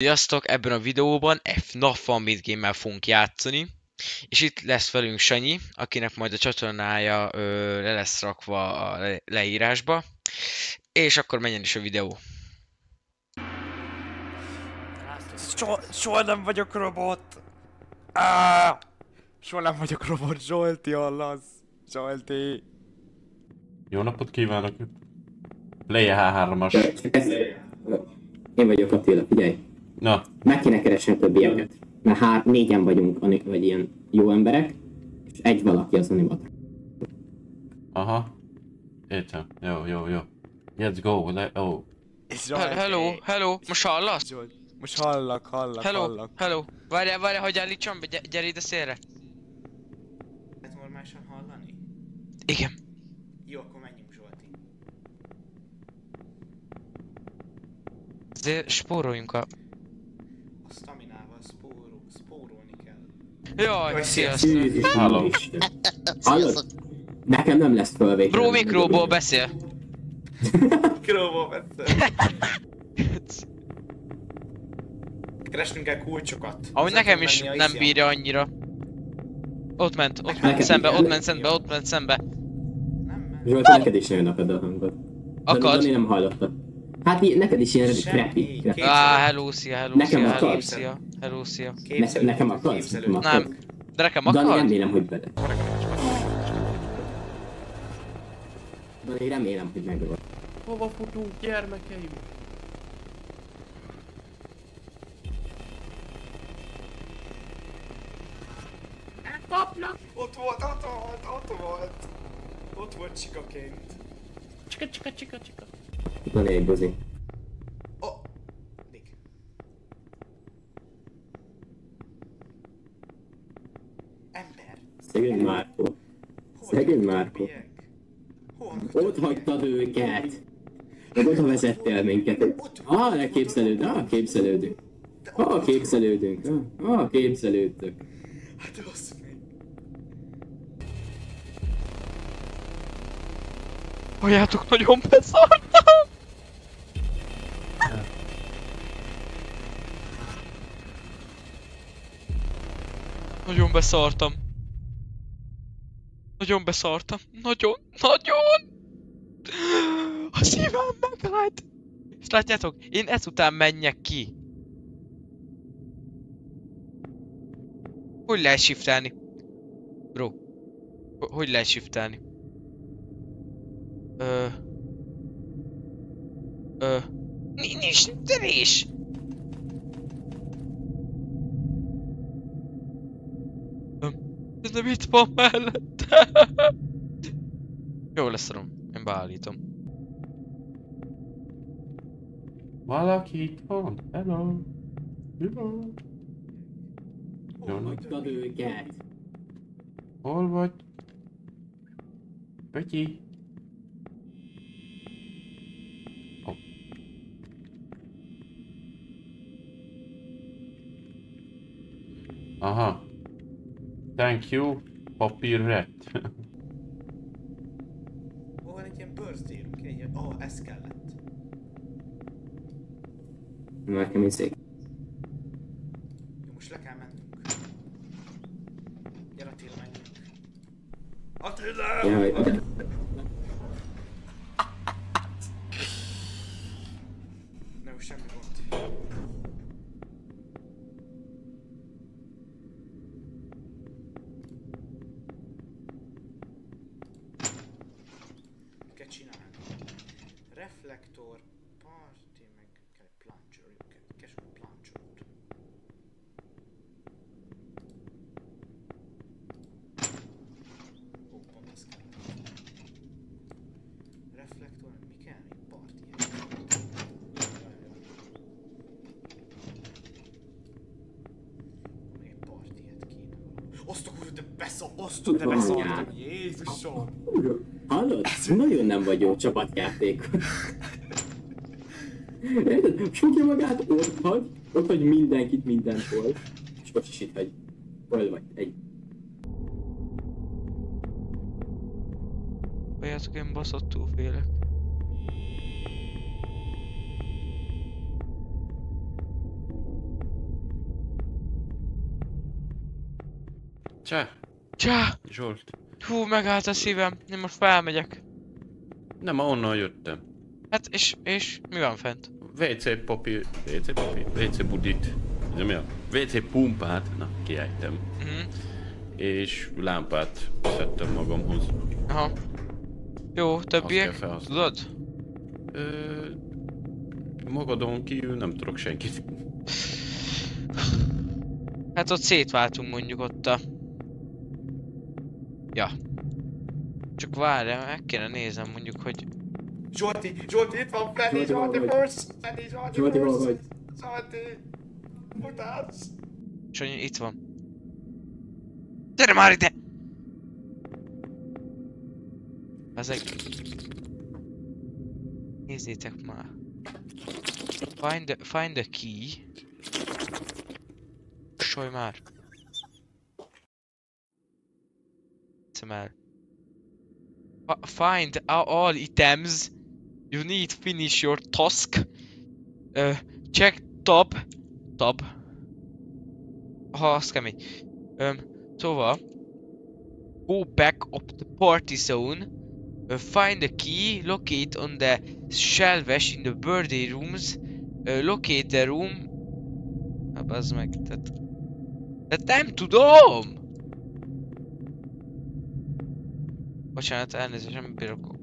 Sziasztok! Ebben a videóban FNAF Family Game-mel fogunk játszani. És itt lesz velünk Sanyi, akinek majd a csatornája le lesz rakva a leírásba. És akkor menjen is a videó. Soha nem vagyok robot! Soha nem vagyok robot, Zsolti, hallasz? Zsolti! Jó napot kívánok! Leje H3-as. Én vagyok Attila, figyelj! Na. Meg kéne keresni a többieket. Mert négyen vagyunk, vagy ilyen jó emberek, és egy valaki az animatronic. Aha. Értem. Jó. Let's go, oh. Hello, most hallasz? Zsolti. Most hallak. Hello. Várjál, hogy állítsam be, gyere ide szélre. Lehet normálisan hallani? Igen. Jó, akkor menjünk, Zsolti. Azért spóroljunk a... A staminával spórolni kell. Jaj, sziasztok. Halló. Hallod? Nekem nem lesz fölvétel. Bro, mikróból beszél. Mikróból beszél. Keresnünk kell kulcsokat. Ahogy nekem is nem bírja annyira. Ott ment szembe. Nem. Zsolti, neked is nagyon akad a hangod. Akad? Dani nem hallotta. Hát neked is ilyen crappy. Hello, szia. Nekem akadsz? Nem, de nekem Dani, akad? remélem, hogy bele. Dani, remélem, hogy megvan. Hova futunk, gyermekeim? Kapnak! Ott volt! Ott volt csikaként. Csika. Dani, egy buzi. Oh! Nick. Ember! Szegény Márkó. Hol? Ott hagytad őket! Meg oda vezettél minket. Képzelődünk. Képzelődtök. Hát rossz még. Halljátok, nagyon beszartam! Nagyon beszartam. Nagyon! A szívem megállt! És látjátok, én ezután menjek ki. Hogy lehet shiftelni? Bro. Hogy lehet shiftelni? Nincs shiftelés! Ez nem itt van mellette. Jó lesz, Rom. Én beállítom. Valaki itt van? Hello. Hol hagytad őket? Hol vagy? Pötyi. Oh. Aha. Thank you, papírret. Hol van egy ilyen birthday-ünk? Ez kellett. Nekem is szék. Jó, most le kell mennünk. Gyere Attila, menjünk. Attila! Jaj, Nem, semmi gond. Mit kell csinálni? Reflektor, party, meg kell egy plunger. Keresünk a plungert. Ó, pont ez kell. Reflektor, mi kell? Egy party. Még egy partyet kéne valami. Osztok, de beszóltam! Jézusom! hallod? Nagyon nem vagy jó csapatjáték. Érted? Fogja magát, ott hagy mindenkit mindenhol. És most is itt hagy. Hol vagy? Egy. Valljátok, én baszottul félek. Csá, Csá! Zsolt. Hú, megállt a szívem. Én most felmegyek. Nem, onnan jöttem. Hát, és mi van fent? WC papír, WC budit. Nem jó? WC pumpát, na, kiejtem. Mhm. És lámpát szedtem magamhoz. Aha. Jó, többiek? Azt kell felhasználni. Tudod? Magadon kívül nem tudok senkit. Hát ott szétváltunk mondjuk ott a... Ja. Csak várjál, meg kéne nézem mondjuk, hogy... Zsolti, itt van Freddy, Zsolti, Zsolti hol first! Freddy, Zsolti, hol first! vagy? Zsolti! Utálsz! Sanyi, itt van. Gyere már ide! Ezek... Nézzétek már. Find the key. Solj már. Hiszem el. Find all items. You need finish your task. Check tab. Aha, az kemény. Szóval. Go back up the party zone. Find the key. Locate on the shelves in the birthday rooms. Locate the room. Hát az meg, tehát nem tudom! Bocsánat, elnézést, nem bírok.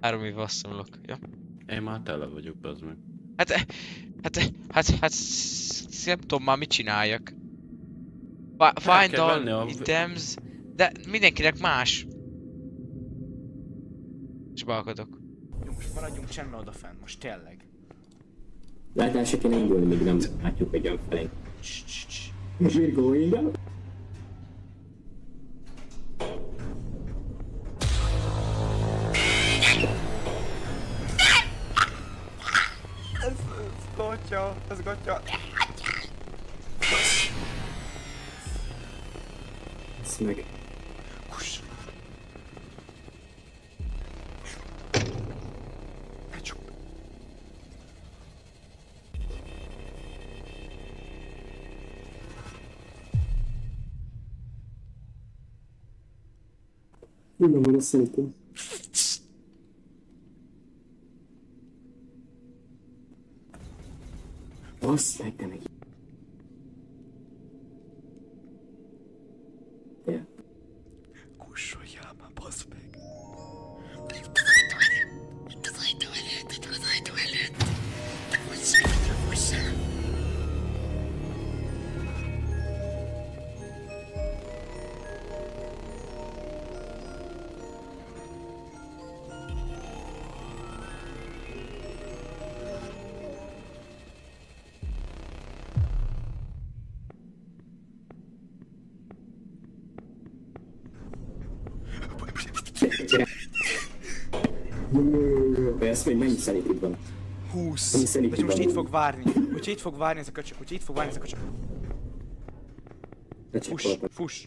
3 év asszomlok, ja? Én már tele vagyok, bazd meg. Hát, nem tudom már mit csináljak. Find kell venni all a- items, de mindenkinek más. És balkodok. Jó, most maradjunk csendben odafent, most tényleg. Látásra kéne indulni, még nem látjuk, hogy jön felénk. Css. We're going out. Ez gatya. Ezt meg. Kuss. Innen van a szerintem. Basz meg, de meg. Ja. Kussoljál már, bassz meg. Ezt még mennyi szenítid van? 20. Annyi szenítid De most van. itt fog várni. Hogyha itt fog várni ez a köcsög, hogyha itt fog várni ez a köcsög. Fuss, Lecsekkoltam. fuss.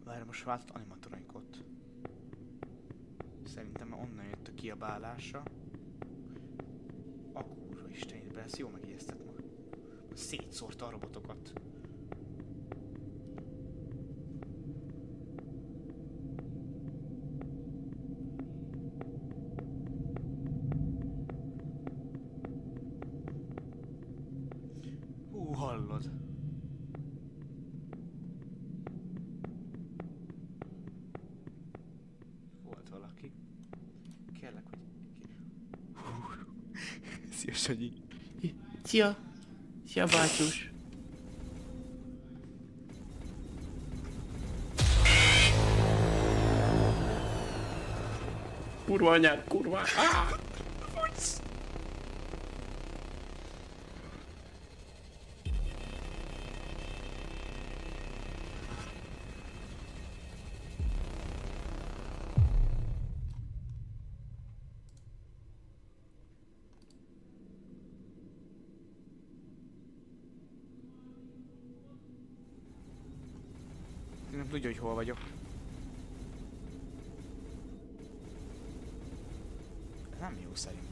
Várj, most váltott animatronikot. Szerintem onnan jött a kiabálása. A kurva istenit, ezt jól megijesztett ma. Szétszórta a robotokat. Hallod? Volt valaki. Kérlek, hogy... Szia, Sanyi. Szia! Szia, bátyus! Kurva anyád, kurva! Ah! Tudja, hogy hol vagyok. Ez nem jó szerintem.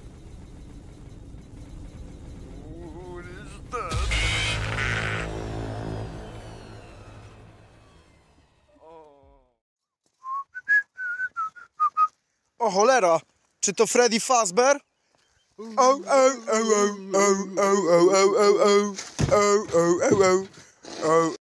O cholera! Czy to Freddy Fazbear? O.